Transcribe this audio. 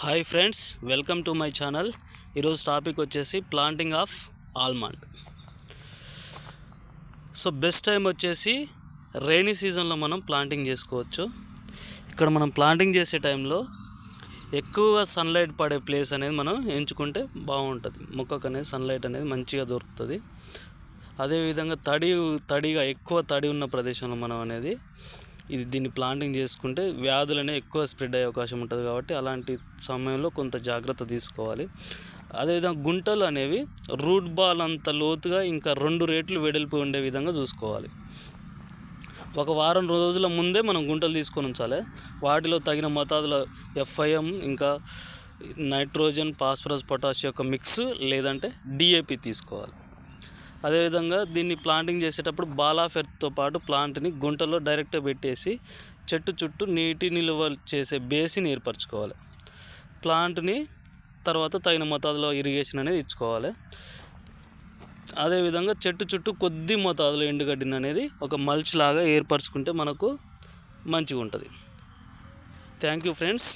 Hi friends, welcome to my channel. ఈరోజు topic వచ్చేసి planting of almond. So best time వచ్చేసి rainy సీజన్లో మనం ప్లాంటింగ్ చేసుకోవచ్చు. ఇక్కడ మనం ప్లాంటింగ్ చేసే టైంలో ఎక్కువగా సన్లైట్ పడే ప్లేస్ అనేది మనం ఎంచుకుంటే బాగుంటుంది. మొక్కకు అనేది సన్లైట్ అనేది మంచిగా దొరుకుతుంది. అదేవిధంగా తడిగా ఎక్కువ తడి ఉన్న ప్రదేశంలో మనం అనేది దీన్ని ప్లాంటింగ్ చేసుకుంటే వ్యాధులు అనేవి ఎక్కువ స్ప్రెడ్ అయ్యే అవకాశం ఉంటుంది. కాబట్టి అలాంటి సమయంలో కొంత జాగ్రత్త తీసుకోవాలి. అదేవిధంగా గుంటలు అనేవి రూట్ బాల్ అంత లోతుగా ఇంకా 2 రెట్లు వెడల్పు ఉండే విధంగా చూసుకోవాలి. ఒక వారం రోజుల ముందే మనం గుంటలు తీసుకొని ఉంచాలి. వాటిలో తగిన మోతాదులో FIM ఇంకా నైట్రోజన్, ఫాస్ఫరస్, పొటాష్ యొక్క మిక్స్ లేదంటే DAP తీసుకోవాలి. అదేవిధంగా దీన్ని ప్లాంటింగ్ చేసేటప్పుడు బాల్ ఆఫ్ ఎర్త్తో పాటు ప్లాంట్ని గుంటలో డైరెక్ట్గా పెట్టేసి చెట్టు చుట్టూ నీటి నిల్వ చేసే బేసిన్ ఏర్పరచుకోవాలి. ప్లాంట్ని తర్వాత తగిన మోతాదులో ఇరిగేషన్ అనేది ఇచ్చుకోవాలి. అదేవిధంగా చెట్టు చుట్టూ కొద్ది మోతాదులో ఎండుగడ్డిని అనేది ఒక మల్చ్ లాగా ఏర్పరచుకుంటే మనకు మంచిగా ఉంటుంది. Thank you friends.